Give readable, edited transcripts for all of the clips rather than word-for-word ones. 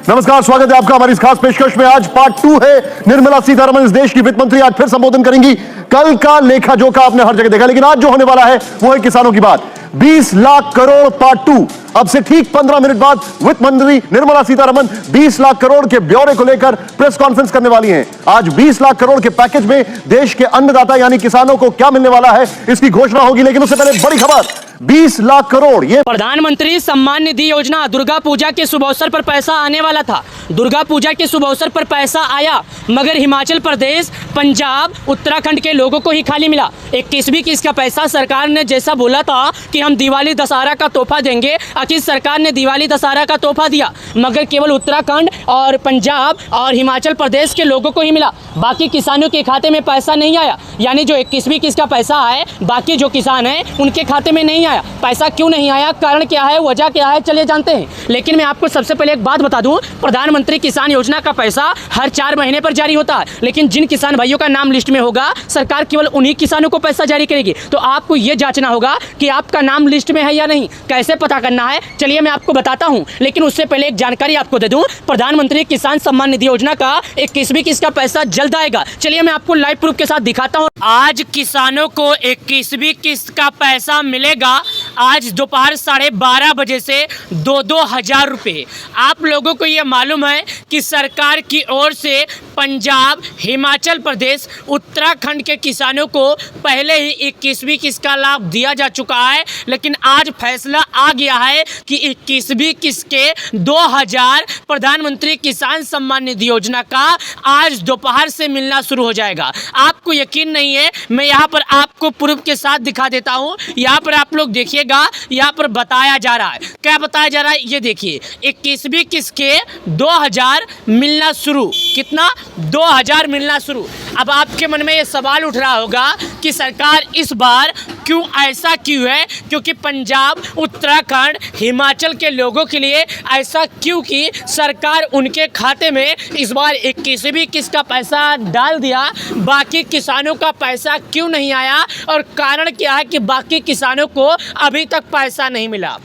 नमस्कार, स्वागत है आपका हमारी इस खास पेशकश में। आज पार्ट 2 है। निर्मला सीतारमण इस देश की वित्त मंत्री आज फिर संबोधन करेंगी। कल का लेखा जोखा आपने हर जगह देखा, लेकिन आज जो होने वाला है वो है किसानों की बात। 20 लाख करोड़ पार्ट 2। अब से ठीक 15 मिनट बाद वित्त मंत्री निर्मला सीतारमण 20 लाख करोड़ के ब्यौरे को लेकर प्रेस कॉन्फ्रेंस करने वाली हैं। आज 20 लाख करोड़ के पैकेज में देश के अन्नदाता यानी किसानों को क्या मिलने वाला है, इसकी घोषणा होगी। लेकिन उससे पहले बड़ी खबर, 20 लाख करोड़ ये प्रधानमंत्री सम्मान निधि योजना। दुर्गा पूजा के शुभ अवसर पर पैसा आने वाला था। दुर्गा पूजा के शुभ अवसर पर पैसा आया, मगर हिमाचल प्रदेश, पंजाब, उत्तराखंड के लोगों को ही खाली मिला। 21वीं किस्त का पैसा सरकार ने जैसा बोला था कि हम दिवाली दशहरा का तोहफा देंगे, आखिर सरकार ने दिवाली दशहरा का तोहफा दिया, मगर केवल उत्तराखंड और पंजाब और हिमाचल प्रदेश के लोगों को ही मिला। बाकी किसानों के खाते में पैसा नहीं आया। यानी जो 21वीं किस्त का पैसा है, बाकी जो किसान हैं उनके खाते में नहीं आया। पैसा क्यों नहीं आया, कारण क्या है, वजह क्या है, चलिए जानते हैं। लेकिन मैं आपको सबसे पहले एक बात बता दूं, प्रधानमंत्री किसान योजना का पैसा हर 4 महीने पर जारी होता है, लेकिन जिन किसान भाइयों का नाम लिस्ट में होगा, सरकार केवल उन्हीं किसानों को पैसा जारी करेगी। तो आपको यह जांचना होगा कि आपका नाम लिस्ट में है या नहीं। कैसे पता करना है, चलिए मैं आपको बताता हूं। लेकिन उससे पहले एक जानकारी आपको दे दूं, प्रधानमंत्री किसान सम्मान निधि योजना का 21वीं किस्त का पैसा जल्द आएगा। चलिए मैं आपको लाइव प्रूफ के साथ दिखाता हूं। आज किसानों को 21वीं किस्त का पैसा मिलेगा। आज दोपहर 12:30 बजे से 2-2 हजार रुपये। आप लोगों को ये मालूम है कि सरकार की ओर से पंजाब, हिमाचल प्रदेश, उत्तराखंड के किसानों को पहले ही 21वीं किस्त का लाभ दिया जा चुका है। लेकिन आज फैसला आ गया है कि 21वीं किस्त के 2000 प्रधानमंत्री किसान सम्मान निधि योजना का आज दोपहर से मिलना शुरू हो जाएगा। आपको यकीन नहीं है, मैं यहाँ पर आपको प्रूफ के साथ दिखा देता हूँ। यहाँ पर आप लोग देखिएगा, यहाँ पर बताया जा रहा है। क्या बताया जा रहा है, ये देखिए। 21वीं किस्त के 2000 मिलना शुरू। कितना? 2000 मिलना शुरू। अब आपके मन में ये सवाल उठ रहा होगा कि सरकार इस बार क्यों ऐसा क्यों है, क्योंकि पंजाब, उत्तराखंड, हिमाचल के लोगों के लिए ऐसा क्यों कि सरकार उनके खाते में इस बार 21वीं किस्त का पैसा डाल दिया, बाकी किसानों का पैसा क्यों नहीं आया, और कारण क्या है कि बाकी किसानों को अभी तक पैसा नहीं मिला।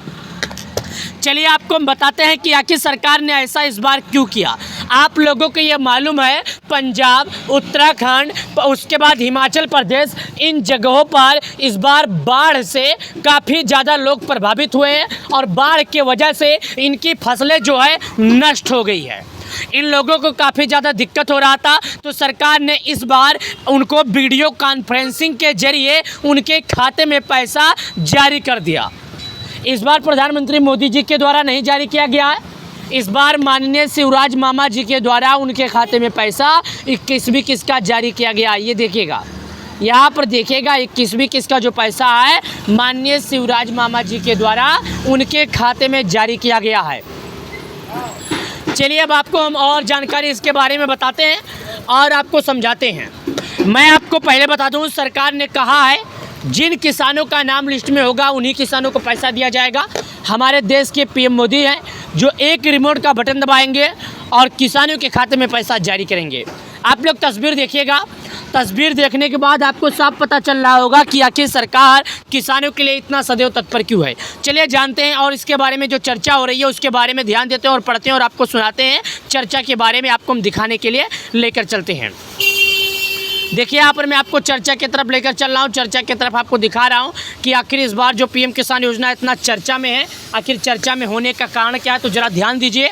चलिए आपको हम बताते हैं कि आखिर सरकार ने ऐसा इस बार क्यों किया। आप लोगों को ये मालूम है, पंजाब, उत्तराखंड, उसके बाद हिमाचल प्रदेश, इन जगहों पर इस बार बाढ़ से काफ़ी ज़्यादा लोग प्रभावित हुए हैं, और बाढ़ के वजह से इनकी फसलें जो है नष्ट हो गई है। इन लोगों को काफ़ी ज़्यादा दिक्कत हो रहा था, तो सरकार ने इस बार उनको वीडियो कॉन्फ्रेंसिंग के जरिए उनके खाते में पैसा जारी कर दिया। इस बार प्रधानमंत्री मोदी जी के द्वारा नहीं जारी किया गया है। इस बार माननीय शिवराज मामा जी के द्वारा उनके खाते में पैसा 21वीं किस्त का जारी किया गया। ये देखिएगा, यहाँ पर देखिएगा 21वीं किस्त का जो पैसा है, माननीय शिवराज मामा जी के द्वारा उनके खाते में जारी किया गया है। चलिए अब आपको हम और जानकारी इसके बारे में बताते हैं और आपको समझाते हैं। मैं आपको पहले बता दूं, सरकार ने कहा है जिन किसानों का नाम लिस्ट में होगा उन्हीं किसानों को पैसा दिया जाएगा। हमारे देश के पीएम मोदी हैं, जो एक रिमोट का बटन दबाएंगे और किसानों के खाते में पैसा जारी करेंगे। आप लोग तस्वीर देखिएगा। तस्वीर देखने के बाद आपको साफ पता चल रहा होगा कि आखिर सरकार किसानों के लिए इतना सदैव तत्पर क्यों है। चलिए जानते हैं, और इसके बारे में जो चर्चा हो रही है उसके बारे में ध्यान देते हैं और पढ़ते हैं और आपको सुनाते हैं। चर्चा के बारे में आपको हम दिखाने के लिए लेकर चलते हैं। देखिए यहाँ पर मैं आपको चर्चा की तरफ लेकर चल रहा हूँ। चर्चा की तरफ आपको दिखा रहा हूँ कि आखिर इस बार जो पीएम किसान योजना इतना चर्चा में है, आखिर चर्चा में होने का कारण क्या है, तो ज़रा ध्यान दीजिए।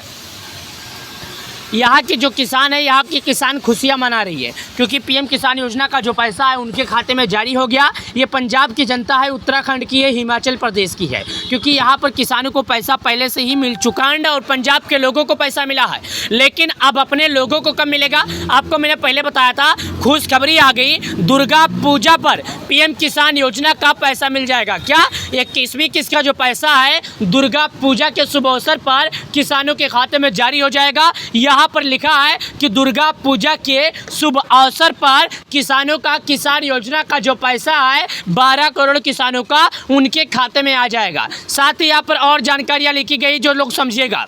यहाँ के जो किसान है, यहाँ की किसान खुशियाँ मना रही है, क्योंकि पीएम किसान योजना का जो पैसा है उनके खाते में जारी हो गया। ये पंजाब की जनता है, उत्तराखंड की है, हिमाचल प्रदेश की है, क्योंकि यहाँ पर किसानों को पैसा पहले से ही मिल चुका है और पंजाब के लोगों को पैसा मिला है। लेकिन अब अपने लोगों को कब मिलेगा, आपको मैंने पहले बताया था। खुशखबरी आ गई, दुर्गा पूजा पर पीएम किसान योजना का पैसा मिल जाएगा। क्या? 21वीं किस्त का जो पैसा है दुर्गा पूजा के शुभ अवसर पर किसानों के खाते में जारी हो जाएगा। यहाँ पर लिखा है कि दुर्गा पूजा के शुभ अवसर पर किसानों का किसान योजना का जो पैसा है 12 करोड़ किसानों का उनके खाते में आ जाएगा। साथ ही यहाँ पर और जानकारियां लिखी गई जो लोग समझिएगा।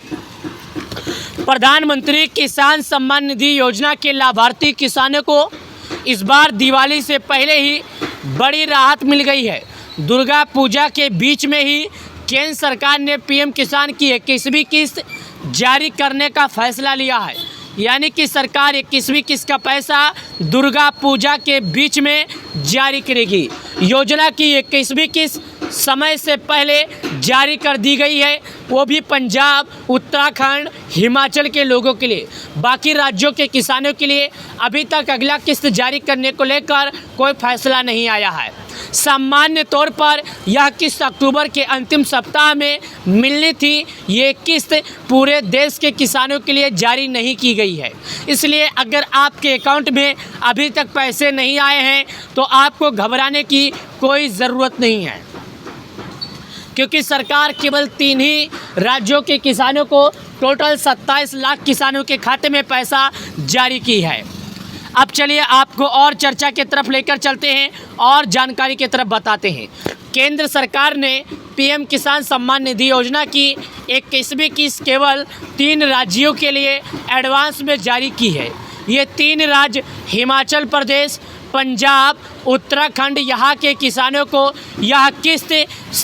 प्रधानमंत्री किसान सम्मान निधि योजना के लाभार्थी किसानों को इस बार दिवाली से पहले ही बड़ी राहत मिल गई है। दुर्गा पूजा के बीच में ही केंद्र सरकार ने पीएम किसान की 21वीं किस्त जारी करने का फैसला लिया है। यानी कि सरकार 21वीं किस्त का पैसा दुर्गा पूजा के बीच में जारी करेगी। योजना की 21वीं किस्त समय से पहले जारी कर दी गई है, वो भी पंजाब, उत्तराखंड, हिमाचल के लोगों के लिए। बाकी राज्यों के किसानों के लिए अभी तक अगला किस्त जारी करने को लेकर कोई फैसला नहीं आया है। सामान्य तौर पर यह किस्त अक्टूबर के अंतिम सप्ताह में मिलनी थी। ये किस्त पूरे देश के किसानों के लिए जारी नहीं की गई है। इसलिए अगर आपके अकाउंट में अभी तक पैसे नहीं आए हैं तो आपको घबराने की कोई ज़रूरत नहीं है, क्योंकि सरकार केवल 3 ही राज्यों के किसानों को टोटल 27 लाख किसानों के खाते में पैसा जारी की है। अब चलिए आपको और चर्चा की तरफ लेकर चलते हैं और जानकारी की तरफ बताते हैं। केंद्र सरकार ने पीएम किसान सम्मान निधि योजना की 21वीं किस्त केवल 3 राज्यों के लिए एडवांस में जारी की है। ये 3 राज्य हिमाचल प्रदेश, पंजाब, उत्तराखंड, यहाँ के किसानों को यह किस्त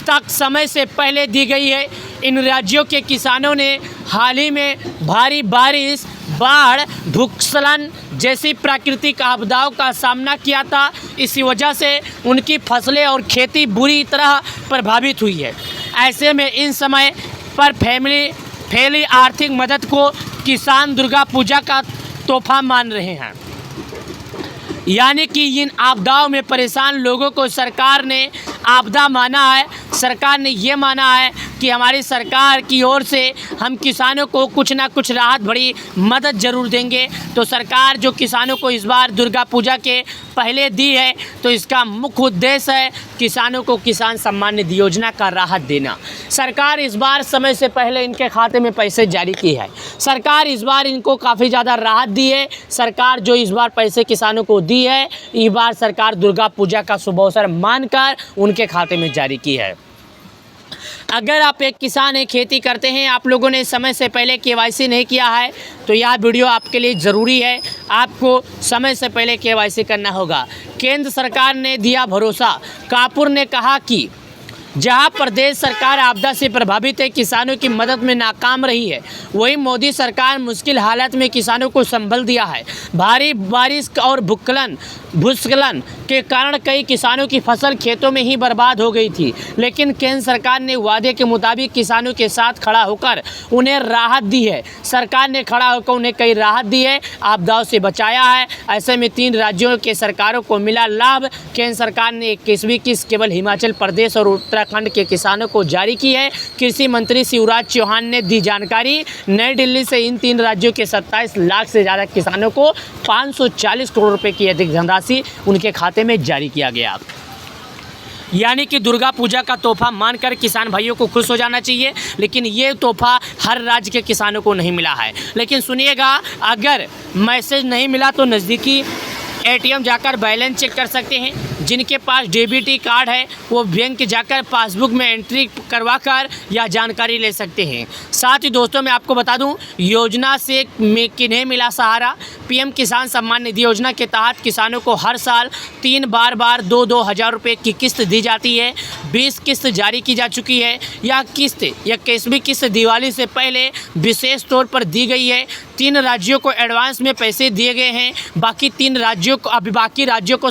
तक समय से पहले दी गई है। इन राज्यों के किसानों ने हाल ही में भारी बारिश, बाढ़, भूस्खलन जैसी प्राकृतिक आपदाओं का सामना किया था। इसी वजह से उनकी फसलें और खेती बुरी तरह प्रभावित हुई है। ऐसे में इन समय पर फैली आर्थिक मदद को किसान दुर्गा पूजा का तोहफा मान रहे हैं। यानी कि इन आपदाओं में परेशान लोगों को सरकार ने आपदा माना है। सरकार ने ये माना है कि हमारी सरकार की ओर से हम किसानों को कुछ ना कुछ राहत भरी मदद ज़रूर देंगे। तो सरकार जो किसानों को इस बार दुर्गा पूजा के पहले दी है, तो इसका मुख्य उद्देश्य है किसानों को किसान सम्मान निधि योजना का राहत देना। सरकार इस बार समय से पहले इनके खाते में पैसे जारी की है। सरकार इस बार इनको काफ़ी ज़्यादा राहत दी है। सरकार जो इस बार पैसे किसानों को दी है, इस बार सरकार दुर्गा पूजा का शुभ अवसर मानकर उनके खाते में जारी की है। अगर आप एक किसान हैं, खेती करते हैं, आप लोगों ने समय से पहले केवाईसी नहीं किया है, तो यह वीडियो आपके लिए ज़रूरी है। आपको समय से पहले केवाईसी करना होगा। केंद्र सरकार ने दिया भरोसा। कापुर ने कहा कि जहां प्रदेश सरकार आपदा से प्रभावित है, किसानों की मदद में नाकाम रही है, वहीं मोदी सरकार मुश्किल हालत में किसानों को संभल दिया है। भारी बारिश और भूस्खलन के कारण कई किसानों की फसल खेतों में ही बर्बाद हो गई थी, लेकिन केंद्र सरकार ने वादे के मुताबिक किसानों के साथ खड़ा होकर उन्हें राहत दी है। सरकार ने खड़ा होकर उन्हें कई राहत दी है, आपदाओं से बचाया है। ऐसे में 3 राज्यों के सरकारों को मिला लाभ। केंद्र सरकार ने 21वीं किस्त केवल हिमाचल प्रदेश और उत्तराखंड के किसानों को जारी की है। कृषि मंत्री शिवराज चौहान ने दी जानकारी। नई दिल्ली से इन 3 राज्यों के 27 लाख से ज़्यादा किसानों को 540 करोड़ रुपए की अधिक धनराशि उनके खाते में जारी किया गया। यानी कि दुर्गा पूजा का तोहफा मानकर किसान भाइयों को खुश हो जाना चाहिए, लेकिन ये तोहफा हर राज्य के किसानों को नहीं मिला है। लेकिन सुनिएगा, अगर मैसेज नहीं मिला तो नज़दीकी एटीएम जाकर बैलेंस चेक कर सकते हैं। जिनके पास डीबीटी कार्ड है वो बैंक जाकर पासबुक में एंट्री करवाकर यह जानकारी ले सकते हैं। साथ ही दोस्तों मैं आपको बता दूं, योजना से किन्हें मिला सहारा। पीएम किसान सम्मान निधि योजना के तहत किसानों को हर साल 3 बार 2-2 हज़ार रुपये की किस्त दी जाती है। 20 किस्त जारी की जा चुकी है। यह किस्त 21वीं किस्त दिवाली से पहले विशेष तौर पर दी गई है। 3 राज्यों को एडवांस में पैसे दिए गए हैं। बाकी 3 राज्यों को बाकी राज्यों को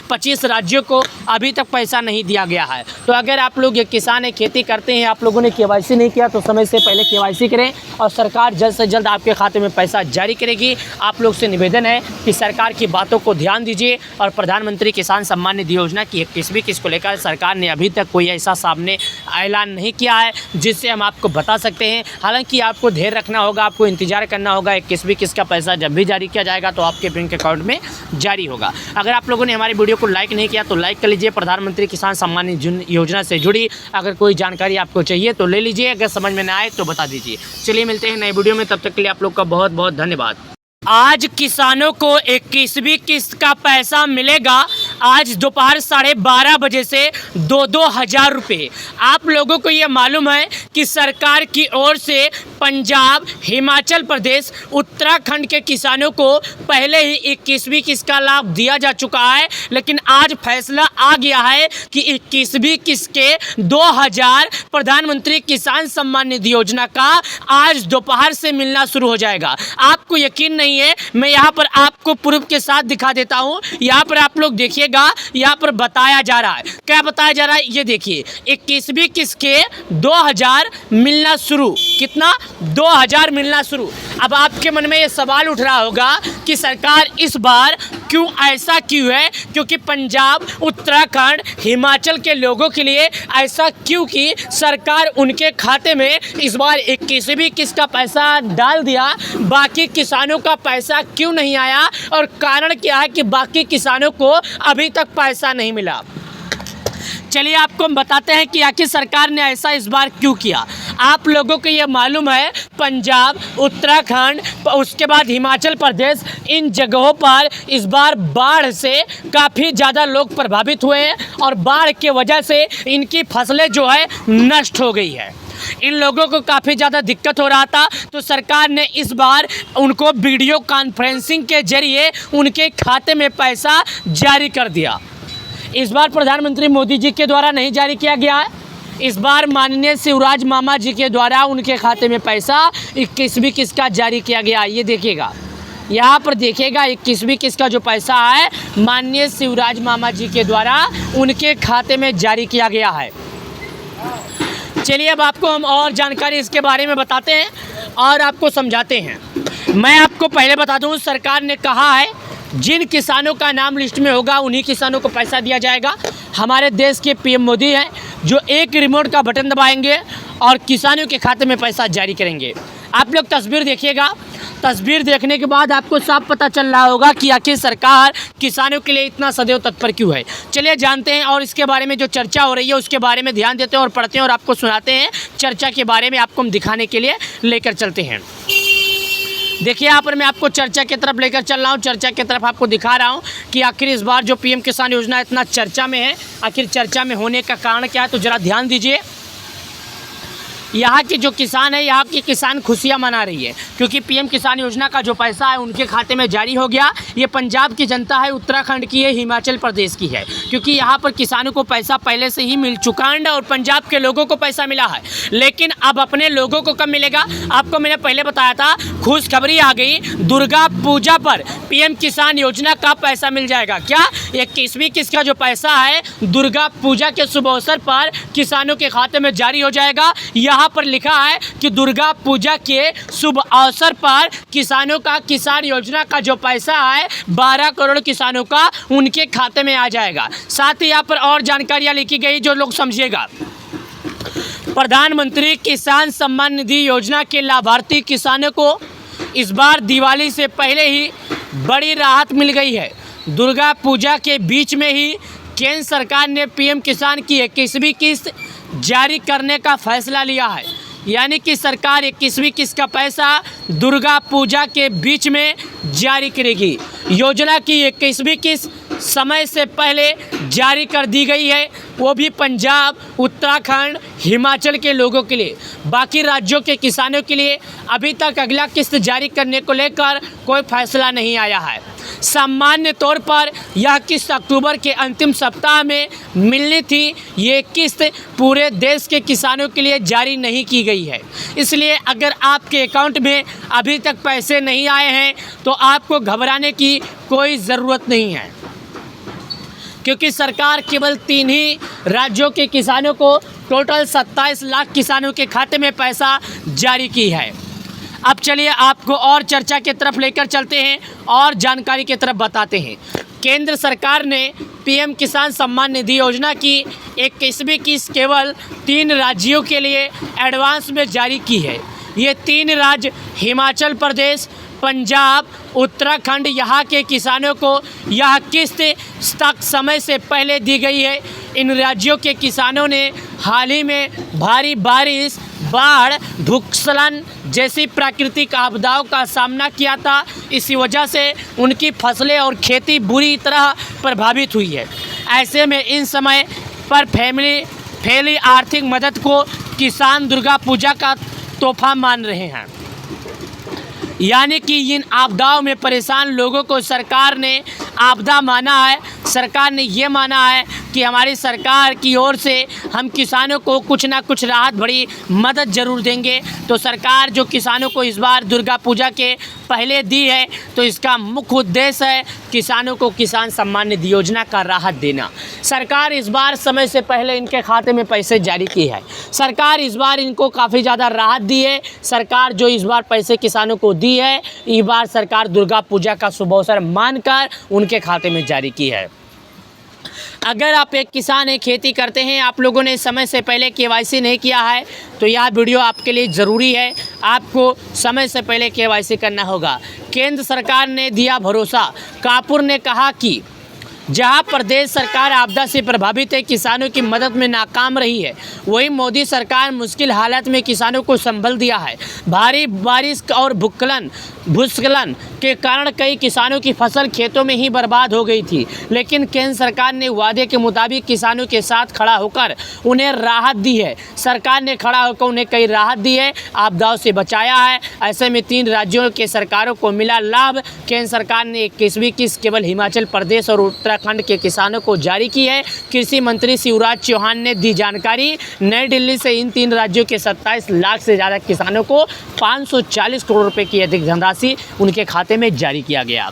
25 राज्यों को अभी तक पैसा नहीं दिया गया है। तो अगर आप लोग ये किसान है, खेती करते हैं, आप लोगों ने केवाईसी नहीं किया तो समय से पहले केवाईसी करें और सरकार जल्द से जल्द आपके खाते में पैसा जारी करेगी। आप लोग से निवेदन है कि सरकार की बातों को ध्यान दीजिए और प्रधानमंत्री किसान सम्मान निधि योजना की 21वीं किस्त को लेकर सरकार ने अभी तक कोई ऐसा सामने ऐलान नहीं किया है जिससे हम आपको बता सकते हैं। हालांकि आपको धैर्य रखना होगा, आपको इंतजार करना होगा। 21वीं किस्त का पैसा जब भी जारी किया जाएगा तो आपके बैंक अकाउंट में जारी होगा। अगर आप लोगों ने हमारे वीडियो को लाइक नहीं किया तो लाइक कर लीजिए। प्रधानमंत्री किसान सम्मान निधि योजना से जुड़ी अगर कोई जानकारी आपको चाहिए तो ले लीजिए, अगर समझ में ना आए तो बता दीजिए। चलिए मिलते हैं नए वीडियो में, तब तक के लिए आप लोग का बहुत बहुत धन्यवाद। आज किसानों को 21वीं किस्त का पैसा मिलेगा। आज दोपहर 12:30 बजे से 2-2 हज़ार रुपये। आप लोगों को ये मालूम है कि सरकार की ओर से पंजाब, हिमाचल प्रदेश, उत्तराखंड के किसानों को पहले ही 21वीं किस्त का लाभ दिया जा चुका है, लेकिन आज फैसला आ गया है कि 21वीं किस्त के 2,000 प्रधानमंत्री किसान सम्मान निधि योजना का आज दोपहर से मिलना शुरू हो जाएगा। आपको यकीन नहीं है, मैं यहाँ पर आपको प्रूफ के साथ दिखा देता हूँ। यहाँ पर आप लोग देखिएगा, यहाँ पर बताया जा रहा है। क्या बताया जा रहा है ये देखिए, 21वीं किस्त के 2,000 मिलना शुरू। कितना? 2,000 मिलना शुरू। अब आपके मन में ये सवाल उठ रहा होगा कि सरकार इस बार क्यों ऐसा क्यों है, क्योंकि पंजाब, उत्तराखंड, हिमाचल के लोगों के लिए ऐसा क्यों कि सरकार उनके खाते में इस बार 21वीं किस्त का पैसा डाल दिया, बाकी किसानों का पैसा क्यों नहीं आया, और कारण क्या है कि बाकी किसानों को अभी तक पैसा नहीं मिला। चलिए आपको हम बताते हैं कि आखिर सरकार ने ऐसा इस बार क्यों किया। आप लोगों को ये मालूम है, पंजाब, उत्तराखंड, उसके बाद हिमाचल प्रदेश, इन जगहों पर इस बार बाढ़ से काफ़ी ज़्यादा लोग प्रभावित हुए हैं और बाढ़ के वजह से इनकी फसलें जो है नष्ट हो गई है। इन लोगों को काफ़ी ज़्यादा दिक्कत हो रहा था, तो सरकार ने इस बार उनको वीडियो कॉन्फ्रेंसिंग के जरिए उनके खाते में पैसा जारी कर दिया। इस बार प्रधानमंत्री मोदी जी के द्वारा नहीं जारी किया गया है, इस बार माननीय शिवराज मामा जी के द्वारा उनके खाते में पैसा 21वीं किस्त का जारी किया गया। ये देखिएगा, यहाँ पर देखिएगा 21वीं किस्त का जो पैसा है माननीय शिवराज मामा जी के द्वारा उनके खाते में जारी किया गया है। चलिए अब आपको हम और जानकारी इसके बारे में बताते हैं और आपको समझाते हैं। मैं आपको पहले बता दूं, सरकार ने कहा है जिन किसानों का नाम लिस्ट में होगा उन्हीं किसानों को पैसा दिया जाएगा। हमारे देश के पीएम मोदी हैं जो एक रिमोट का बटन दबाएंगे और किसानों के खाते में पैसा जारी करेंगे। आप लोग तस्वीर देखिएगा, तस्वीर देखने के बाद आपको साफ पता चल रहा होगा कि आखिर सरकार किसानों के लिए इतना सदैव तत्पर क्यों है। चलिए जानते हैं और इसके बारे में जो चर्चा हो रही है उसके बारे में ध्यान देते हैं और पढ़ते हैं और आपको सुनाते हैं। चर्चा के बारे में आपको हम दिखाने के लिए लेकर चलते हैं। देखिए यहाँ पर मैं आपको चर्चा की तरफ लेकर चल रहा हूँ, चर्चा की तरफ आपको दिखा रहा हूँ कि आखिर इस बार जो पीएम किसान योजना इतना चर्चा में है, आखिर चर्चा में होने का कारण क्या है, तो ज़रा ध्यान दीजिए। यहाँ के जो किसान है, यहाँ की किसान खुशियाँ मना रही है क्योंकि पीएम किसान योजना का जो पैसा है उनके खाते में जारी हो गया। ये पंजाब की जनता है, उत्तराखंड की है, हिमाचल प्रदेश की है, क्योंकि यहाँ पर किसानों को पैसा पहले से ही मिल चुका है और पंजाब के लोगों को पैसा मिला है। लेकिन अब अपने लोगों को कब मिलेगा? आपको मैंने पहले बताया था, खुशखबरी आ गई, दुर्गा पूजा पर पीएम किसान योजना का पैसा मिल जाएगा। क्या? 21वीं किस्त का जो पैसा है दुर्गा पूजा के शुभ अवसर पर किसानों के खाते में जारी हो जाएगा। यहाँ पर लिखा है कि दुर्गा पूजा के शुभ अवसर पर किसानों का किसान योजना का जो पैसा है 12 करोड़ किसानों का उनके खाते में आ जाएगा। साथ ही यहाँ पर और जानकारियाँ लिखी गई जो लोग समझिएगा। प्रधानमंत्री किसान सम्मान निधि योजना के लाभार्थी किसानों को इस बार दिवाली से पहले ही बड़ी राहत मिल गई है। दुर्गा पूजा के बीच में ही केंद्र सरकार ने पीएम किसान की 21वीं किस्त जारी करने का फैसला लिया है, यानी कि सरकार 21वीं किस्त का पैसा दुर्गा पूजा के बीच में जारी करेगी। योजना की 21वीं किस्त समय से पहले जारी कर दी गई है, वो भी पंजाब, उत्तराखंड, हिमाचल के लोगों के लिए। बाकी राज्यों के किसानों के लिए अभी तक अगला किस्त जारी करने को लेकर कोई फैसला नहीं आया है। सामान्य तौर पर यह किस्त अक्टूबर के अंतिम सप्ताह में मिलनी थी। ये किस्त पूरे देश के किसानों के लिए जारी नहीं की गई है, इसलिए अगर आपके अकाउंट में अभी तक पैसे नहीं आए हैं तो आपको घबराने की कोई ज़रूरत नहीं है, क्योंकि सरकार केवल 3 ही राज्यों के किसानों को टोटल 27 लाख किसानों के खाते में पैसा जारी की है। अब चलिए आपको और चर्चा की तरफ लेकर चलते हैं और जानकारी की तरफ बताते हैं। केंद्र सरकार ने पीएम किसान सम्मान निधि योजना की 21वीं किस्त केवल 3 राज्यों के लिए एडवांस में जारी की है। ये 3 राज्य हिमाचल प्रदेश, पंजाब, उत्तराखंड, यहाँ के किसानों को यह किस्त तक समय से पहले दी गई है। इन राज्यों के किसानों ने हाल ही में भारी बारिश, बाढ़, भूस्खलन जैसी प्राकृतिक आपदाओं का सामना किया था। इसी वजह से उनकी फसलें और खेती बुरी तरह प्रभावित हुई है। ऐसे में इन समय पर फैली आर्थिक मदद को किसान दुर्गा पूजा का तोहफा मान रहे हैं। यानी कि इन आपदाओं में परेशान लोगों को सरकार ने आपदा माना है। सरकार ने ये माना है कि हमारी सरकार की ओर से हम किसानों को कुछ ना कुछ राहत भरी मदद ज़रूर देंगे। तो सरकार जो किसानों को इस बार दुर्गा पूजा के पहले दी है, तो इसका मुख्य उद्देश्य है किसानों को किसान सम्मान निधि योजना का राहत देना। सरकार इस बार समय से पहले इनके खाते में पैसे जारी की है। सरकार इस बार इनको काफ़ी ज़्यादा राहत दी है। सरकार जो इस बार पैसे किसानों को दी है, इस बार सरकार दुर्गा पूजा का शुभ अवसर मानकर उनके खाते में जारी की है। अगर आप एक किसान हैं, खेती करते हैं, आप लोगों ने समय से पहले KYC नहीं किया है, तो यह वीडियो आपके लिए ज़रूरी है। आपको समय से पहले KYC करना होगा। केंद्र सरकार ने दिया भरोसा। कापुर ने कहा कि जहां प्रदेश सरकार आपदा से प्रभावित है, किसानों की मदद में नाकाम रही है, वहीं मोदी सरकार मुश्किल हालत में किसानों को संभल दिया है। भारी बारिश और भूस्खलन के कारण कई किसानों की फसल खेतों में ही बर्बाद हो गई थी, लेकिन केंद्र सरकार ने वादे के मुताबिक किसानों के साथ खड़ा होकर उन्हें राहत दी है। सरकार ने खड़ा होकर उन्हें कई राहत दी है, आपदाओं से बचाया है। ऐसे में 3 राज्यों के सरकारों को मिला लाभ। केंद्र सरकार ने 21वीं किस्त केवल हिमाचल प्रदेश और उत्तराखंड के किसानों को जारी की है। कृषि मंत्री शिवराज चौहान ने दी जानकारी। नई दिल्ली से इन 3 राज्यों के 27 लाख से ज़्यादा किसानों को 540 करोड़ रुपए की अधिक धनराशि उनके खाते में जारी किया गया।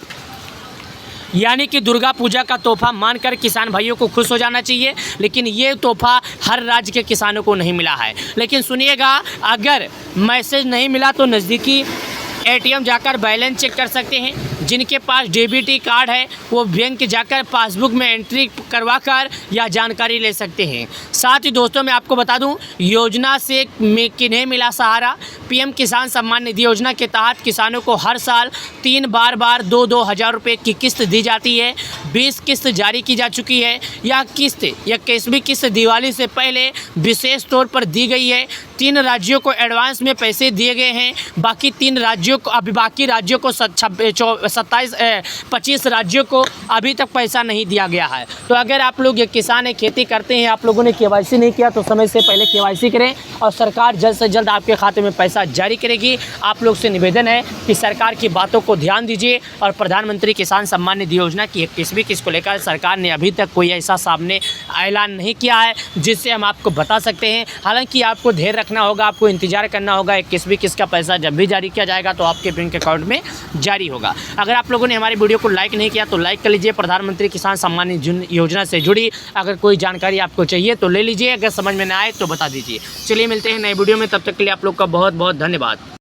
यानी कि दुर्गा पूजा का तोहफा मानकर किसान भाइयों को खुश हो जाना चाहिए, लेकिन ये तोहफा हर राज्य के किसानों को नहीं मिला है। लेकिन सुनिएगा, अगर मैसेज नहीं मिला तो नज़दीकी ATM जाकर बैलेंस चेक कर सकते हैं। जिनके पास DBT कार्ड है वो बैंक जाकर पासबुक में एंट्री करवा कर यह जानकारी ले सकते हैं। साथ ही दोस्तों, मैं आपको बता दूं, योजना से किन्हें मिला सहारा। PM किसान सम्मान निधि योजना के तहत किसानों को हर साल 3 बार 2-2 हज़ार रुपये की किस्त दी जाती है। 20 किस्त जारी की जा चुकी है। यह 21वीं किस्त दिवाली से पहले विशेष तौर पर दी गई है। 3 राज्यों को एडवांस में पैसे दिए गए हैं। बाकी 3 राज्यों को, अभी बाकी राज्यों को 25 राज्यों को अभी तक पैसा नहीं दिया गया है। तो अगर आप लोग ये किसान है, खेती करते हैं, आप लोगों ने KYC नहीं किया तो समय से पहले KYC करें और सरकार जल्द से जल्द आपके खाते में पैसा जारी करेगी। आप लोग से निवेदन है कि सरकार की बातों को ध्यान दीजिए और प्रधानमंत्री किसान सम्मान निधि योजना की 21वीं किस्त को लेकर सरकार ने अभी तक कोई ऐसा सामने ऐलान नहीं किया है जिससे हम आपको बता सकते हैं। हालांकि आपको धैर्य रखना होगा, आपको इंतजार करना होगा। 21वीं किस्त का पैसा जब भी जारी किया जाएगा तो आपके बैंक अकाउंट में जारी होगा। अगर आप लोगों ने हमारी वीडियो को लाइक नहीं किया तो लाइक कर लीजिए। प्रधानमंत्री किसान सम्मान निधि योजना से जुड़ी अगर कोई जानकारी आपको चाहिए तो ले लीजिए। अगर समझ में ना आए तो बता दीजिए। चलिए मिलते हैं नए वीडियो में, तब तक के लिए आप लोग का बहुत बहुत धन्यवाद।